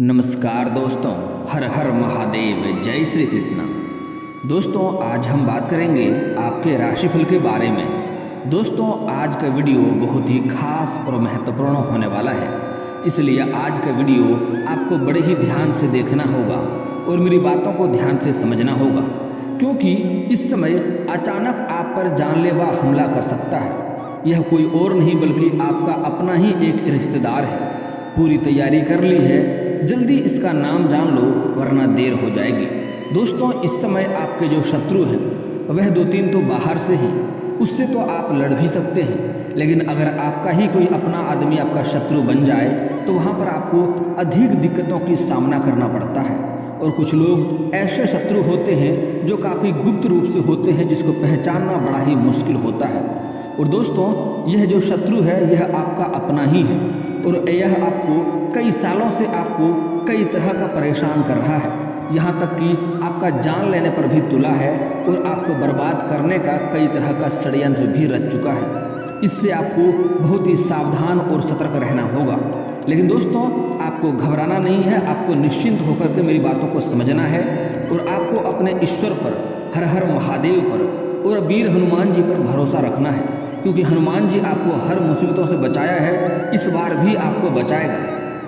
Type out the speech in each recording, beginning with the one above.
नमस्कार दोस्तों, हर हर महादेव, जय श्री कृष्णा। दोस्तों आज हम बात करेंगे आपके राशिफल के बारे में। दोस्तों आज का वीडियो बहुत ही खास और महत्वपूर्ण होने वाला है, इसलिए आज का वीडियो आपको बड़े ही ध्यान से देखना होगा और मेरी बातों को ध्यान से समझना होगा, क्योंकि इस समय अचानक आप पर जानलेवा हमला कर सकता है। यह कोई और नहीं बल्कि आपका अपना ही एक रिश्तेदार है। पूरी तैयारी कर ली है, जल्दी इसका नाम जान लो वरना देर हो जाएगी। दोस्तों इस समय आपके जो शत्रु हैं वह 2-3 तो बाहर से हैं, उससे तो आप लड़ भी सकते हैं, लेकिन अगर आपका ही कोई अपना आदमी आपका शत्रु बन जाए तो वहाँ पर आपको अधिक दिक्कतों की सामना करना पड़ता है। और कुछ लोग ऐसे शत्रु होते हैं जो काफ़ी गुप्त रूप से होते हैं, जिसको पहचानना बड़ा ही मुश्किल होता है। और दोस्तों यह जो शत्रु है यह आपका अपना ही है और यह आपको कई सालों से आपको कई तरह का परेशान कर रहा है, यहाँ तक कि आपका जान लेने पर भी तुला है और आपको बर्बाद करने का कई तरह का षड्यंत्र भी रच चुका है। इससे आपको बहुत ही सावधान और सतर्क रहना होगा। लेकिन दोस्तों आपको घबराना नहीं है, आपको निश्चिंत होकर के मेरी बातों को समझना है और आपको अपने ईश्वर पर, हर हर महादेव पर और वीर हनुमान जी पर भरोसा रखना है, क्योंकि हनुमान जी आपको हर मुसीबतों से बचाया है, इस बार भी आपको बचाएगा।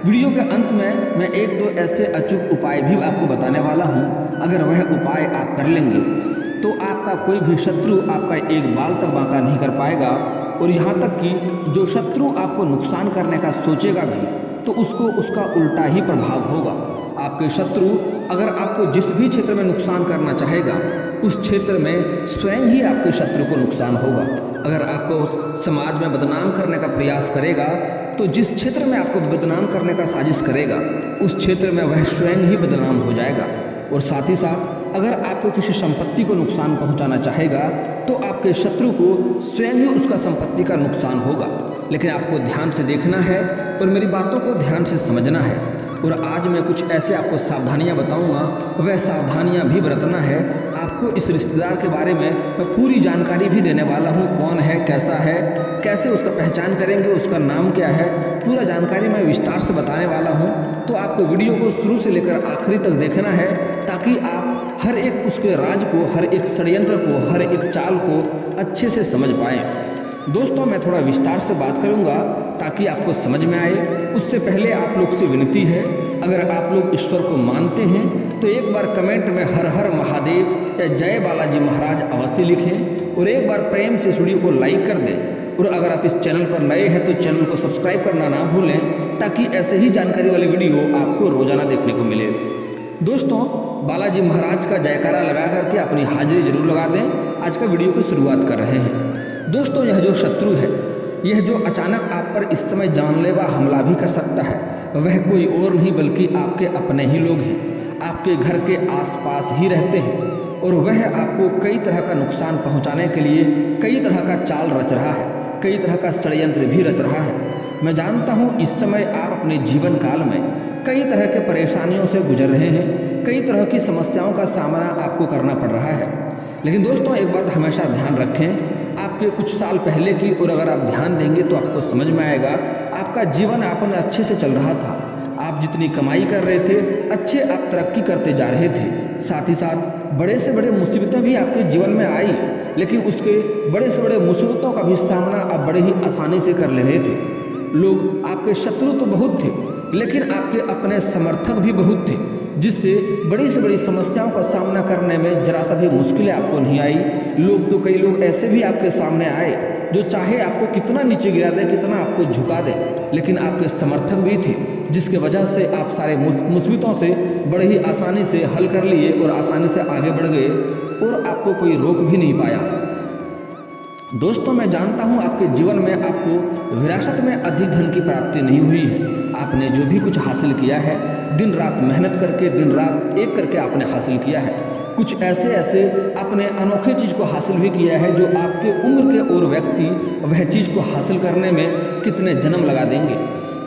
वीडियो के अंत में मैं 1-2 ऐसे अचूक उपाय भी आपको बताने वाला हूँ। अगर वह उपाय आप कर लेंगे तो आपका कोई भी शत्रु आपका एक बाल तक बांका नहीं कर पाएगा। और यहाँ तक कि जो शत्रु आपको नुकसान करने का सोचेगा भी तो उसको उसका उल्टा ही प्रभाव होगा। आपके शत्रु अगर आपको जिस भी क्षेत्र में नुकसान करना चाहेगा उस क्षेत्र में स्वयं ही आपके शत्रु को नुकसान होगा। अगर आपको समाज में बदनाम करने का प्रयास करेगा तो जिस क्षेत्र में आपको बदनाम करने का साजिश करेगा उस क्षेत्र में वह स्वयं ही बदनाम हो जाएगा। और साथ ही साथ अगर आपको किसी संपत्ति को नुकसान पहुंचाना चाहेगा तो आपके शत्रु को स्वयं ही उसका संपत्ति का नुकसान होगा। लेकिन आपको ध्यान से देखना है और मेरी बातों को ध्यान से समझना है। और आज मैं कुछ ऐसे आपको सावधानियां बताऊंगा, वह सावधानियां भी बरतना है। आपको इस रिश्तेदार के बारे में मैं पूरी जानकारी भी देने वाला हूं, कौन है, कैसा है, कैसे उसका पहचान करेंगे, उसका नाम क्या है, पूरा जानकारी मैं विस्तार से बताने वाला हूं। तो आपको वीडियो को शुरू से लेकर आखिरी तक देखना है, ताकि आप हर एक उसके राज को, हर एक षड्यंत्र को, हर एक चाल को अच्छे से समझ पाएँ। दोस्तों मैं थोड़ा विस्तार से बात करूंगा ताकि आपको समझ में आए। उससे पहले आप लोग से विनती है, अगर आप लोग ईश्वर को मानते हैं तो एक बार कमेंट में हर हर महादेव या जय बालाजी महाराज अवश्य लिखें और एक बार प्रेम से इस वीडियो को लाइक कर दें। और अगर आप इस चैनल पर नए हैं तो चैनल को सब्सक्राइब करना ना भूलें, ताकि ऐसे ही जानकारी वाली वीडियो आपको रोजाना देखने को मिले। दोस्तों बालाजी महाराज का जयकारा लगा करके अपनी हाजिरी जरूर लगा दें। आज का वीडियो की शुरुआत कर रहे हैं। दोस्तों यह जो शत्रु है, यह जो अचानक आप पर इस समय जानलेवा हमला भी कर सकता है, वह कोई और नहीं बल्कि आपके अपने ही लोग हैं। आपके घर के आसपास ही रहते हैं और वह आपको कई तरह का नुकसान पहुंचाने के लिए कई तरह का चाल रच रहा है, कई तरह का षड्यंत्र भी रच रहा है। मैं जानता हूँ इस समय आप अपने जीवन काल में कई तरह के परेशानियों से गुजर रहे हैं, कई तरह की समस्याओं का सामना आपको करना पड़ रहा है। लेकिन दोस्तों एक बात हमेशा ध्यान रखें, आपके कुछ साल पहले की और अगर आप ध्यान देंगे तो आपको समझ में आएगा आपका जीवन यापन अच्छे से चल रहा था। आप जितनी कमाई कर रहे थे, अच्छे आप तरक्की करते जा रहे थे। साथ ही साथ बड़े से बड़े मुसीबतें भी आपके जीवन में आई, लेकिन उसके बड़े से बड़े मुसीबतों का भी सामना आप बड़े ही आसानी से कर ले रहे थे। लोग आपके शत्रु तो बहुत थे, लेकिन आपके अपने समर्थक भी बहुत थे, जिससे बड़ी से बड़ी समस्याओं का सामना करने में जरा सा भी मुश्किलें आपको नहीं आई। लोग तो कई लोग ऐसे भी आपके सामने आए जो चाहे आपको कितना नीचे गिरा दे, कितना आपको झुका दे, लेकिन आपके समर्थक भी थे, जिसके वजह से आप सारे मुसीबतों से बड़े ही आसानी से हल कर लिए और आसानी से आगे बढ़ गए और आपको कोई रोक भी नहीं पाया। दोस्तों मैं जानता हूँ आपके जीवन में आपको विरासत में अधिक धन की प्राप्ति नहीं हुई है। आपने जो भी कुछ हासिल किया है दिन रात मेहनत करके, दिन रात एक करके आपने हासिल किया है। कुछ ऐसे आपने अनोखी चीज़ को हासिल भी किया है जो आपके उम्र के और व्यक्ति वह चीज़ को हासिल करने में कितने जन्म लगा देंगे।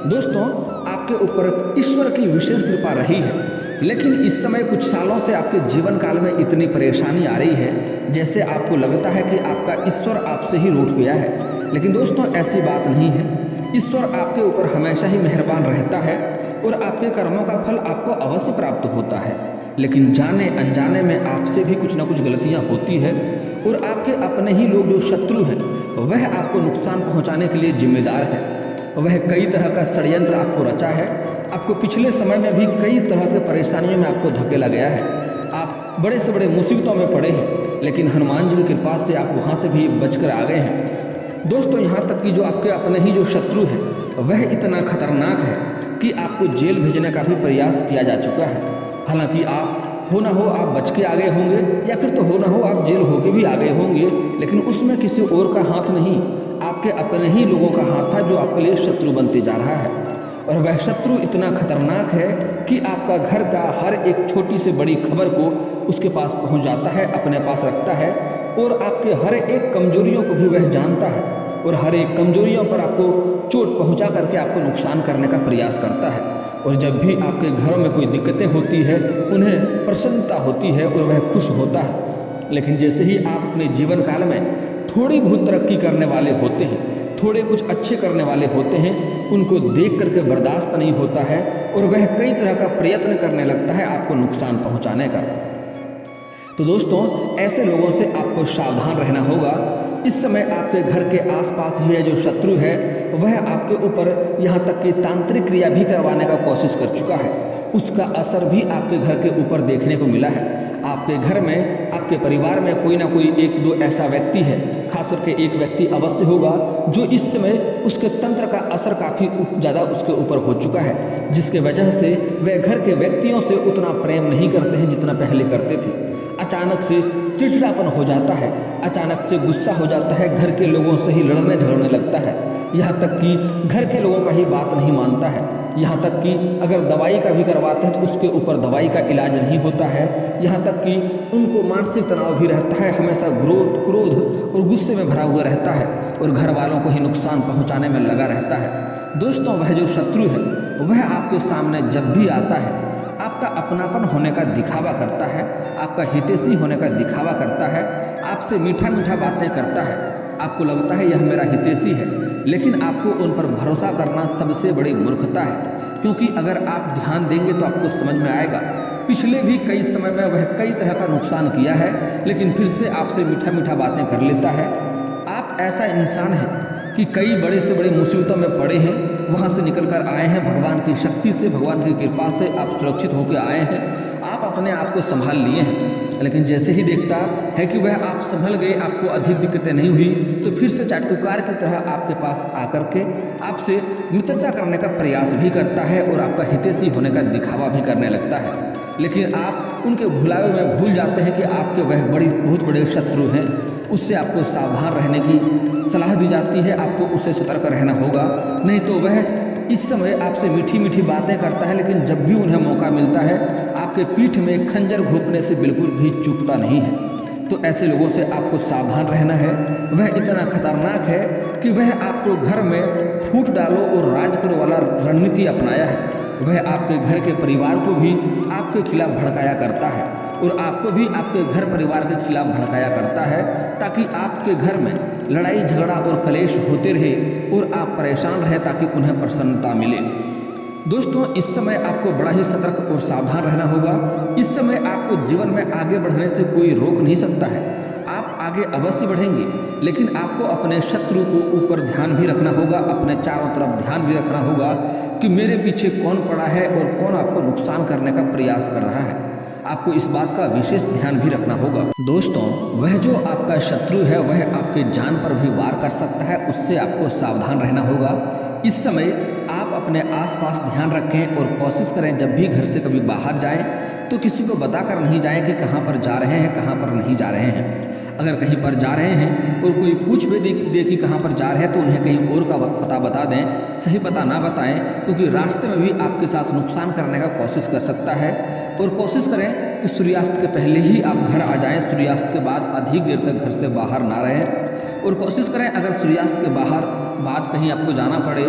दोस्तों आपके ऊपर ईश्वर की विशेष कृपा रही है, लेकिन इस समय कुछ सालों से आपके जीवन काल में इतनी परेशानी आ रही है जैसे आपको लगता है कि आपका ईश्वर आपसे ही रूठ गया है। लेकिन दोस्तों ऐसी बात नहीं है, ईश्वर आपके ऊपर हमेशा ही मेहरबान रहता है और आपके कर्मों का फल आपको अवश्य प्राप्त होता है। लेकिन जाने अनजाने में आपसे भी कुछ ना कुछ गलतियां होती है और आपके अपने ही लोग जो शत्रु हैं वह आपको नुकसान पहुंचाने के लिए जिम्मेदार है। वह कई तरह का षड्यंत्र आपको रचा है। आपको पिछले समय में भी कई तरह के परेशानियों में आपको धकेला गया है। आप बड़े से बड़े मुसीबतों में पड़े हैं, लेकिन हनुमान जी की कृपा से आप वहाँ से भी बचकर आ गए हैं। दोस्तों, यहाँ तक कि जो आपके अपने ही जो शत्रु है वह इतना खतरनाक है कि आपको जेल भेजने का भी प्रयास किया जा चुका है। हालांकि आप हो ना हो आप बच के आ गए होंगे, या फिर तो हो ना हो आप जेल होके भी आ गए होंगे, लेकिन उसमें किसी और का हाथ नहीं, आपके अपने ही लोगों का हाथ था जो आपके लिए शत्रु बनते जा रहा है। और वह शत्रु इतना खतरनाक है कि आपका घर का हर एक छोटी से बड़ी खबर को उसके पास पहुंच जाता है, अपने पास रखता है, और आपके हर एक कमजोरियों को भी वह जानता है और हर एक कमजोरियों पर आपको चोट पहुंचा करके आपको नुकसान करने का प्रयास करता है। और जब भी आपके घरों में कोई दिक्कतें होती है उन्हें प्रसन्नता होती है और वह खुश होता है। लेकिन जैसे ही आप अपने जीवन काल में थोड़ी बहुत तरक्की करने वाले होते हैं, थोड़े कुछ अच्छे करने वाले होते हैं, उनको देख करके बर्दाश्त नहीं होता है और वह कई तरह का प्रयत्न करने लगता है आपको नुकसान पहुंचाने का। तो दोस्तों, ऐसे लोगों से आपको सावधान रहना होगा। इस समय आपके घर के आसपास ही है जो शत्रु है वह आपके ऊपर यहाँ तक कि तांत्रिक क्रिया भी करवाने का कोशिश कर चुका है। उसका असर भी आपके घर के ऊपर देखने को मिला है। आपके घर में, आपके परिवार में कोई ना कोई एक दो ऐसा व्यक्ति है, खास करके एक व्यक्ति अवश्य होगा जो इस समय उसके तंत्र का असर काफ़ी ज़्यादा उसके ऊपर हो चुका है, जिसके वजह से वह घर के व्यक्तियों से उतना प्रेम नहीं करते हैं जितना पहले करते थे। अचानक से चिड़चिड़ापन हो जाता है, अचानक से गुस्सा हो जाता है, घर के लोगों से ही लड़ने झगड़ने लगता है, यहाँ तक कि घर के लोगों का ही बात नहीं मानता है। यहाँ तक कि अगर दवाई का भी करवाते हैं तो उसके ऊपर दवाई का इलाज नहीं होता है। यहाँ तक कि उनको मानसिक तनाव भी रहता है, हमेशा क्रोध और गुस्से में भरा हुआ रहता है और घर वालों को ही नुकसान पहुँचाने में लगा रहता है। दोस्तों, वह जो शत्रु है वह आपके सामने जब भी आता है आपका अपनापन होने का दिखावा करता है, आपका हितैषी होने का दिखावा करता है, आपसे मीठा मीठा बातें करता है। आपको लगता है यह मेरा हितैषी है, लेकिन आपको उन पर भरोसा करना सबसे बड़ी मूर्खता है, क्योंकि अगर आप ध्यान देंगे तो आपको समझ में आएगा पिछले भी कई समय में वह कई तरह का नुकसान किया है, लेकिन फिर से आपसे मीठा मीठा बातें कर लेता है। आप ऐसा इंसान है कि कई बड़े से बड़े मुसीबतों में पड़े हैं, वहाँ से निकल कर आए हैं। भगवान की शक्ति से, भगवान की कृपा से आप सुरक्षित होकर आए हैं। आप अपने आप को संभाल लिए हैं, लेकिन जैसे ही देखता है कि वह आप संभल गए, आपको अधिक दिक्कतें नहीं हुई, तो फिर से चाटुकार की तरह आपके पास आकर के आपसे मित्रता करने का प्रयास भी करता है और आपका हितैषी होने का दिखावा भी करने लगता है। लेकिन आप उनके भुलावे में भूल जाते हैं कि आपके वह बहुत बड़े शत्रु हैं। उससे आपको सावधान रहने की सलाह दी जाती है, आपको उससे सतर्क रहना होगा, नहीं तो वह इस समय आपसे मीठी मीठी बातें करता है, लेकिन जब भी उन्हें मौका मिलता है आपके पीठ में खंजर घोंपने से बिल्कुल भी चूकता नहीं है। तो ऐसे लोगों से आपको सावधान रहना है। वह इतना खतरनाक है कि वह आपको घर में फूट डालो और राज करो वाला रणनीति अपनाया है। वह आपके घर के परिवार को भी आपके खिलाफ भड़काया करता है और आपको भी आपके घर परिवार के खिलाफ भड़काया करता है, ताकि आपके घर में लड़ाई झगड़ा और कलेश होते रहे और आप परेशान रहें, ताकि उन्हें प्रसन्नता मिले। दोस्तों, इस समय आपको बड़ा ही सतर्क और सावधान रहना होगा। इस समय आपको जीवन में आगे बढ़ने से कोई रोक नहीं सकता है। आप आगे अवश्य बढ़ेंगे, लेकिन आपको अपने शत्रु को ऊपर ध्यान भी रखना होगा, अपने चारों तरफ ध्यान भी रखना होगा कि मेरे पीछे कौन पड़ा है और कौन आपको नुकसान करने का प्रयास कर रहा है। आपको इस बात का विशेष ध्यान भी रखना होगा। दोस्तों, वह जो आपका शत्रु है वह आपके जान पर भी वार कर सकता है, उससे आपको सावधान रहना होगा। इस समय आप अपने आसपास ध्यान रखें और कोशिश करें जब भी घर से कभी बाहर जाएं तो किसी को बताकर नहीं जाएं कि कहाँ पर जा रहे हैं, कहाँ पर नहीं जा रहे हैं। अगर कहीं पर जा रहे हैं और कोई पूछ भी दे कि कहाँ पर जा रहे हैं तो उन्हें कहीं और का पता बता दें, सही पता ना बताएं, क्योंकि रास्ते में भी आपके साथ नुकसान करने का कोशिश कर सकता है। और कोशिश करें कि सूर्यास्त के पहले ही आप घर आ जाएं, सूर्यास्त के बाद अधिक देर तक घर से बाहर ना रहें। और कोशिश करें अगर सूर्यास्त के बाद कहीं आपको जाना पड़े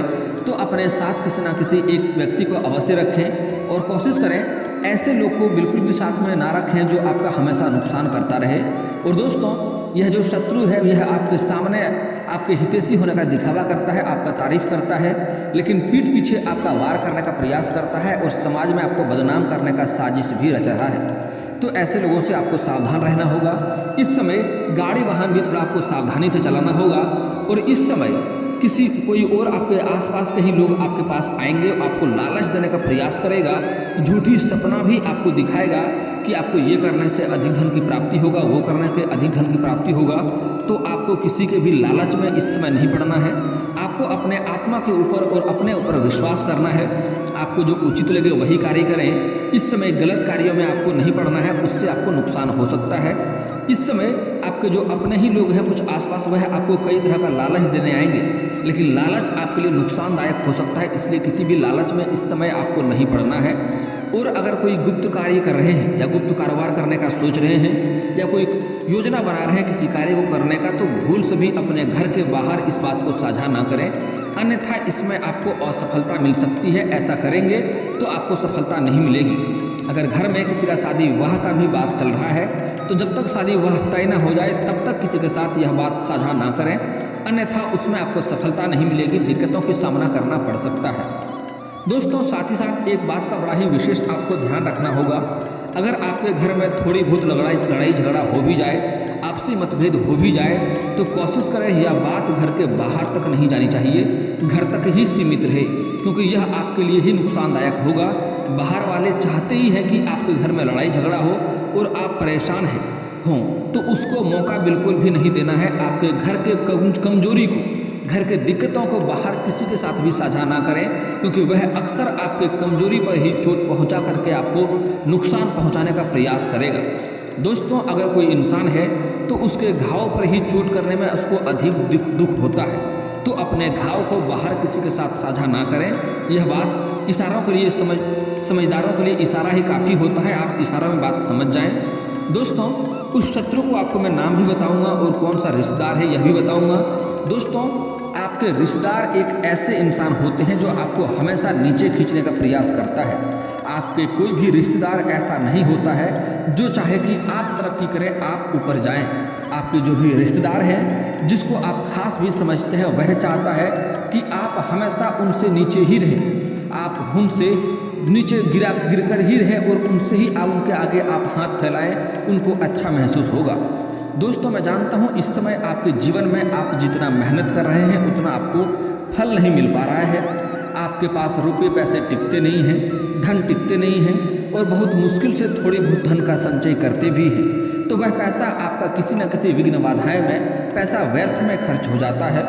तो अपने साथ किसी ना किसी एक व्यक्ति को अवश्य रखें और कोशिश करें ऐसे लोग को बिल्कुल भी साथ में ना रखें जो आपका हमेशा नुकसान करता रहे। और दोस्तों, यह जो शत्रु है यह आपके सामने आपके हितैषी होने का दिखावा करता है, आपका तारीफ करता है, लेकिन पीठ पीछे आपका वार करने का प्रयास करता है और समाज में आपको बदनाम करने का साजिश भी रच रहा है। तो ऐसे लोगों से आपको सावधान रहना होगा। इस समय गाड़ी वाहन भी थोड़ा आपको सावधानी से चलाना होगा और इस समय कोई और आपके आसपास के ही लोग आपके पास आएंगे, आपको लालच देने का प्रयास करेगा, झूठी सपना भी आपको दिखाएगा कि आपको ये करने से अधिक धन की प्राप्ति होगा, वो करने से अधिक धन की प्राप्ति होगा। तो आपको किसी के भी लालच में इस समय नहीं पड़ना है। आपको अपने आत्मा के ऊपर और अपने ऊपर विश्वास करना है। आपको जो उचित लगे वही कार्य करें। इस समय गलत कार्यों में आपको नहीं पड़ना है, उससे आपको नुकसान हो सकता है। इस समय आपके जो अपने ही लोग हैं कुछ आसपास, वह आपको कई तरह का लालच देने आएंगे, लेकिन लालच आपके लिए नुकसानदायक हो सकता है, इसलिए किसी भी लालच में इस समय आपको नहीं पड़ना है। और अगर कोई गुप्त कार्य कर रहे हैं या गुप्त कारोबार करने का सोच रहे हैं या कोई योजना बना रहे हैं किसी कार्य को करने का, तो भूल से भी अपने घर के बाहर इस बात को साझा ना करें, अन्यथा इसमें आपको असफलता मिल सकती है। ऐसा करेंगे तो आपको सफलता नहीं मिलेगी। अगर घर में किसी का शादी विवाह का भी बात चल रहा है तो जब तक शादी विवाह तय न हो जाए तब तक किसी के साथ यह बात साझा ना करें, अन्यथा उसमें आपको सफलता नहीं मिलेगी, दिक्कतों का सामना करना पड़ सकता है। दोस्तों साथ ही साथ एक बात का बड़ा ही विशेष आपको ध्यान रखना होगा। अगर आपके घर में थोड़ी बहुत लड़ाई झगड़ा हो भी जाए, आपसी मतभेद हो भी जाए, तो कोशिश करें यह बात घर के बाहर तक नहीं जानी चाहिए, घर तक ही सीमित रहे, क्योंकि यह आपके लिए ही नुकसानदायक होगा। बाहर वाले चाहते ही हैं कि आपके घर में लड़ाई झगड़ा हो और आप परेशान हों, तो उसको मौका बिल्कुल भी नहीं देना है। आपके घर के कमजोरी को, घर के दिक्कतों को बाहर किसी के साथ भी साझा ना करें, क्योंकि वह अक्सर आपके कमजोरी पर ही चोट पहुंचा करके आपको नुकसान पहुंचाने का प्रयास करेगा। दोस्तों अगर कोई इंसान है तो उसके घाव पर ही चोट करने में उसको अधिक दुख होता है, तो अपने घाव को बाहर किसी के साथ साझा ना करें। यह बात इशारों के लिए समझदारों के लिए इशारा ही काफ़ी होता है, आप इशारा में बात समझ जाएं। दोस्तों उस शत्रु को आपको मैं नाम भी बताऊंगा और कौन सा रिश्तेदार है यह भी बताऊंगा। दोस्तों आपके रिश्तेदार एक ऐसे इंसान होते हैं जो आपको हमेशा नीचे खींचने का प्रयास करता है। आपके कोई भी रिश्तेदार ऐसा नहीं होता है जो चाहे कि आप तरक्की करें, आप ऊपर जाएं। आपके जो भी रिश्तेदार हैं जिसको आप खास भी समझते हैं, वह चाहता है कि आप हमेशा उनसे नीचे ही रहें, आप उनसे नीचे गिरकर ही रहें और उनसे ही आप उनके आगे आप हाथ फैलाएं, उनको अच्छा महसूस होगा। दोस्तों मैं जानता हूँ इस समय आपके जीवन में आप जितना मेहनत कर रहे हैं उतना आपको फल नहीं मिल पा रहा है। आपके पास रुपये पैसे टिकते नहीं हैं, धन टिकते नहीं हैं और बहुत मुश्किल से थोड़ी बहुत धन का संचय करते भी हैं, तो वह पैसा आपका किसी न किसी विघ्न बाधाएं में पैसा व्यर्थ में खर्च हो जाता है।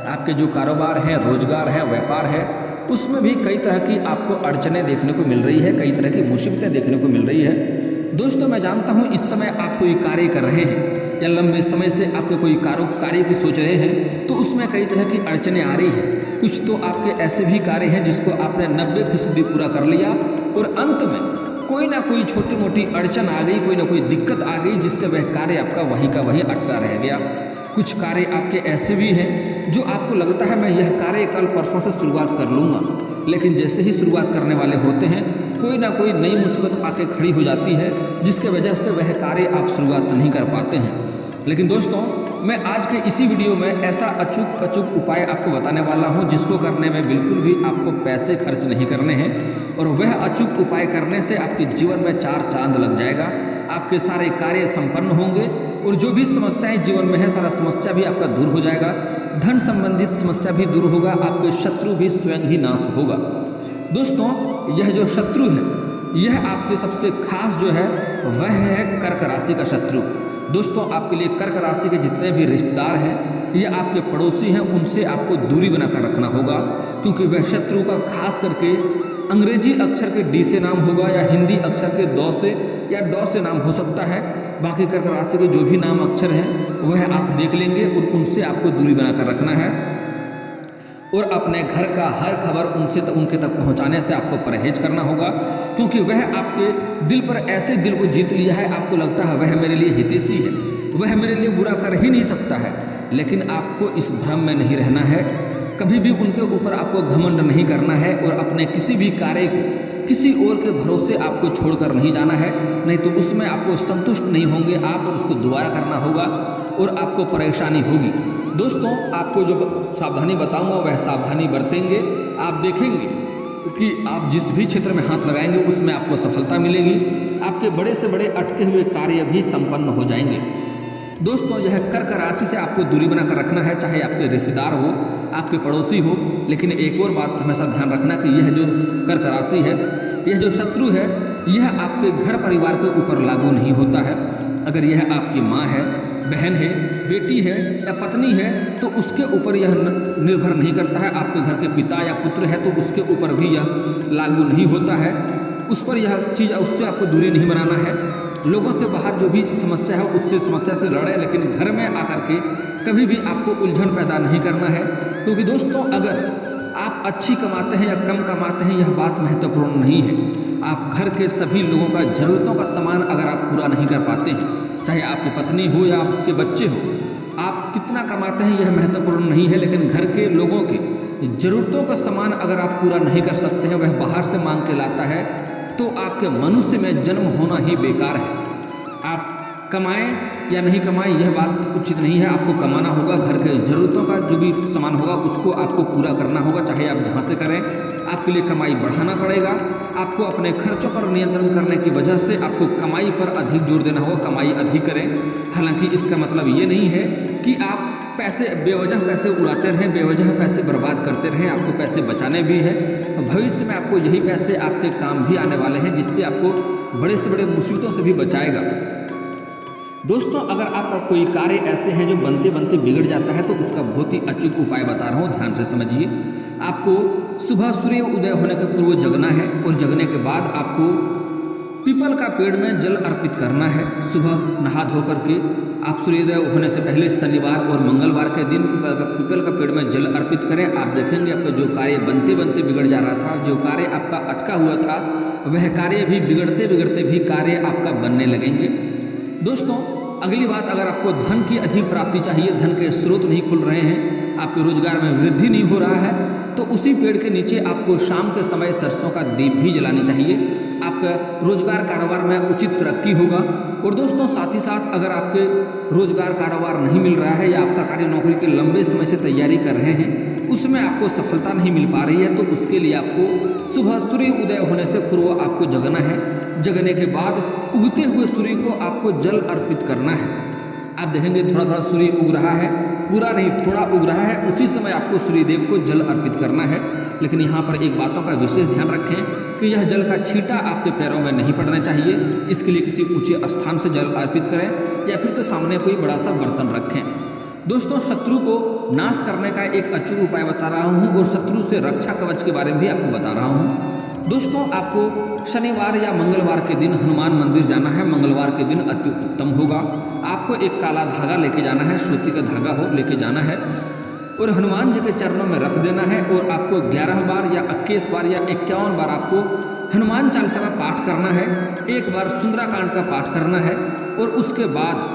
आपके जो कारोबार हैं, रोजगार है, व्यापार है, उसमें भी कई तरह की आपको अड़चनें देखने को मिल रही है, कई तरह की मुसीबतें देखने को मिल रही है। दोस्तों मैं जानता हूँ इस समय आप कोई कार्य कर रहे हैं या लंबे समय से आपके कोई कार्य की सोच रहे हैं, तो उसमें कई तरह की अड़चनें आ रही हैं। कुछ तो आपके ऐसे भी कार्य हैं जिसको आपने 90% पूरा कर लिया और अंत में कोई ना कोई छोटी मोटी अड़चन आ गई, कोई ना कोई दिक्कत आ गई, जिससे वह कार्य आपका वहीं का वहीं अटका रह गया। कुछ कार्य आपके ऐसे भी हैं जो आपको लगता है मैं यह कार्य कल परसों से शुरुआत कर लूँगा, लेकिन जैसे ही शुरुआत करने वाले होते हैं कोई ना कोई नई मुसीबत आके खड़ी हो जाती है, जिसके वजह से वह कार्य आप शुरुआत नहीं कर पाते हैं। लेकिन दोस्तों मैं आज के इसी वीडियो में ऐसा अचूक उपाय आपको बताने वाला हूं जिसको करने में बिल्कुल भी आपको पैसे खर्च नहीं करने हैं, और वह अचूक उपाय करने से आपके जीवन में 4 चांद लग जाएगा। आपके सारे कार्य संपन्न होंगे और जो भी समस्याएं जीवन में है सारा समस्या भी आपका दूर हो जाएगा, धन संबंधित समस्या भी दूर होगा, आपके शत्रु भी स्वयं ही नाश होगा। दोस्तों यह जो शत्रु है यह आपके सबसे खास जो है वह है कर्क राशि का शत्रु। दोस्तों आपके लिए कर्क राशि के जितने भी रिश्तेदार हैं या आपके पड़ोसी हैं उनसे आपको दूरी बनाकर रखना होगा, क्योंकि वह शत्रु का खास करके अंग्रेजी अक्षर के डी से नाम होगा या हिंदी अक्षर के दौ से या डॉ से नाम हो सकता है। बाकी कर्क राशि के जो भी नाम अक्षर हैं वह आप देख लेंगे और उनसे आपको दूरी बनाकर रखना है, और अपने घर का हर खबर उनके तक पहुंचाने से आपको परहेज करना होगा, क्योंकि वह आपके दिल पर ऐसे दिल को जीत लिया है, आपको लगता है वह मेरे लिए हितैषी है, वह मेरे लिए बुरा कर ही नहीं सकता है। लेकिन आपको इस भ्रम में नहीं रहना है, कभी भी उनके ऊपर आपको घमंड नहीं करना है और अपने किसी भी कार्य को किसी और के भरोसे आपको छोड़कर नहीं जाना है, नहीं तो उसमें आपको संतुष्ट नहीं होंगे, आप उसको दोबारा करना होगा। और आपको परेशानी होगी। दोस्तों आपको जो सावधानी बताऊंगा वह सावधानी बरतेंगे, आप देखेंगे कि आप जिस भी क्षेत्र में हाथ लगाएंगे उसमें आपको सफलता मिलेगी। आपके बड़े से बड़े अटके हुए कार्य भी संपन्न हो जाएंगे। दोस्तों यह कर्क राशि से आपको दूरी बनाकर रखना है, चाहे आपके रिश्तेदार हो, आपके पड़ोसी हो। लेकिन एक और बात हमेशा ध्यान रखना कि यह जो कर्क राशि है, यह जो शत्रु है, यह आपके घर परिवार के ऊपर लागू नहीं होता है। अगर यह आपकी माँ है, बहन है, बेटी है या पत्नी है तो उसके ऊपर यह निर्भर नहीं करता है। आपके घर के पिता या पुत्र है तो उसके ऊपर भी यह लागू नहीं होता है। उस पर यह चीज़, उससे आपको दूरी नहीं बनाना है। लोगों से बाहर जो भी समस्या है उससे समस्या से लड़ें, लेकिन घर में आकर के कभी भी आपको उलझन पैदा नहीं करना है। क्योंकि दोस्तों अगर आप अच्छी कमाते हैं या कम कमाते हैं यह बात महत्वपूर्ण नहीं है। आप घर के सभी लोगों का ज़रूरतों का सामान अगर आप पूरा नहीं कर पाते हैं, चाहे आपकी पत्नी हो या आपके बच्चे हो, आप कितना कमाते हैं यह महत्वपूर्ण नहीं है। लेकिन घर के लोगों की ज़रूरतों का सामान अगर आप पूरा नहीं कर सकते हैं, वह बाहर से मांग के लाता है, तो आपके मनुष्य में जन्म होना ही बेकार है। आप कमाएं या नहीं कमाएं यह बात उचित नहीं है। आपको कमाना होगा, घर के ज़रूरतों का जो भी सामान होगा उसको आपको पूरा करना होगा, चाहे आप जहाँ से करें। आपके लिए कमाई बढ़ाना पड़ेगा। आपको अपने खर्चों पर नियंत्रण करने की वजह से आपको कमाई पर अधिक जोर देना होगा, कमाई अधिक करें। हालांकि इसका मतलब ये नहीं है कि आप पैसे बेवजह पैसे उड़ाते रहें, बेवजह पैसे बर्बाद करते रहें। आपको पैसे बचाने भी है। भविष्य में आपको यही पैसे आपके काम भी आने वाले हैं, जिससे आपको बड़े से बड़े मुसीबतों से भी बचाएगा। दोस्तों अगर आपका कोई कार्य ऐसे हैं जो बनते बनते बिगड़ जाता है तो उसका बहुत ही अचूक उपाय बता रहा हूँ, ध्यान से समझिए। आपको सुबह सूर्य उदय होने के पूर्व जगना है और जगने के बाद आपको पीपल का पेड़ में जल अर्पित करना है। सुबह नहा धो करके आप सूर्योदय होने से पहले शनिवार और मंगलवार के दिन पीपल का पेड़ में जल अर्पित करें। आप देखेंगे आपका जो कार्य बनते बनते बिगड़ जा रहा था, जो कार्य आपका अटका हुआ था, वह कार्य भी बिगड़ते बिगड़ते भी कार्य आपका बनने लगेंगे। दोस्तों अगली बात, अगर आपको धन की अधिक प्राप्ति चाहिए, धन के स्रोत नहीं खुल रहे हैं, आपके रोजगार में वृद्धि नहीं हो रहा है, तो उसी पेड़ के नीचे आपको शाम के समय सरसों का दीप भी जलानी चाहिए। आपका रोजगार कारोबार में उचित तरक्की होगा। और दोस्तों साथ ही साथ अगर आपके रोजगार कारोबार नहीं मिल रहा है या आप सरकारी नौकरी के लंबे समय से तैयारी कर रहे हैं, उसमें आपको सफलता नहीं मिल पा रही है, तो उसके लिए आपको सुबह सूर्य उदय होने से पूर्व आपको जगना है। जगने के बाद उगते हुए सूर्य को आपको जल अर्पित करना है। आप देखेंगे थोड़ा थोड़ा सूर्य उग रहा है, पूरा नहीं थोड़ा उग रहा है, उसी समय आपको सूर्यदेव को जल अर्पित करना है। लेकिन यहाँ पर एक बातों का विशेष ध्यान रखें कि यह जल का छींटा आपके पैरों में नहीं पड़ना चाहिए। इसके लिए किसी ऊंचे स्थान से जल अर्पित करें या फिर तो सामने कोई बड़ा सा बर्तन रखें। दोस्तों शत्रु को नाश करने का एक अचूक उपाय बता रहा हूँ और शत्रु से रक्षा कवच के बारे में भी आपको बता रहा हूँ। दोस्तों आपको शनिवार या मंगलवार के दिन हनुमान मंदिर जाना है। मंगलवार के दिन अति उत्तम होगा। आपको एक काला धागा लेके जाना है, सूती का धागा हो लेके जाना है और हनुमान जी के चरणों में रख देना है। और आपको 11 बार या 21 बार या 51 बार आपको हनुमान चालीसा का पाठ करना है। एक बार सुंदराकांड का पाठ करना है और उसके बाद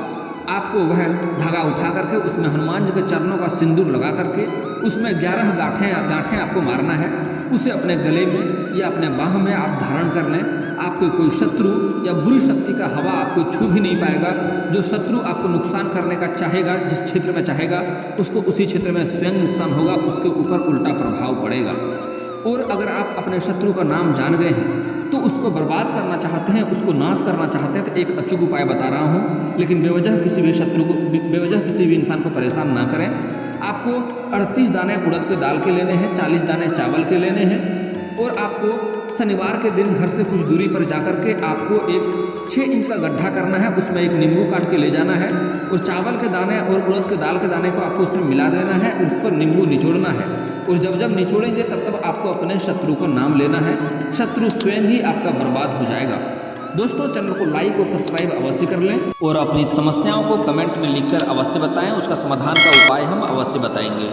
आपको वह धागा उठा करके उसमें हनुमान जी के चरणों का सिंदूर लगा करके उसमें 11 गांठें आपको मारना है। उसे अपने गले में या अपने बाह में आप धारण कर लें। आपको कोई शत्रु या बुरी शक्ति का हवा आपको छू भी नहीं पाएगा। जो शत्रु आपको नुकसान करने का चाहेगा, जिस क्षेत्र में चाहेगा, उसको उसी क्षेत्र में स्वयं नुकसान होगा, उसके ऊपर उल्टा प्रभाव पड़ेगा। और अगर आप अपने शत्रु का नाम जान गए हैं तो उसको बर्बाद करना चाहते हैं, उसको नाश करना चाहते हैं, तो एक अचूक उपाय बता रहा हूँ। लेकिन बेवजह किसी भी शत्रु को, बेवजह किसी भी इंसान को परेशान ना करें। आपको 38 दाने उड़द के दाल के लेने हैं, 40 दाने चावल के लेने हैं और आपको शनिवार के दिन घर से कुछ दूरी पर जाकर के आपको एक 6 इंच का गड्ढा करना है। उसमें एक नींबू काट के ले जाना है और चावल के दाने और उड़द के दाल के दाने को आपको उसमें मिला देना है और उस पर नींबू निचोड़ना है। और जब जब निचोड़ेंगे तब तब आपको अपने शत्रु को नाम लेना है। शत्रु स्वयं ही आपका बर्बाद हो जाएगा। दोस्तों चैनल को लाइक और सब्सक्राइब अवश्य कर लें और अपनी समस्याओं को कमेंट में लिखकर अवश्य बताएं। उसका समाधान का उपाय हम अवश्य बताएंगे।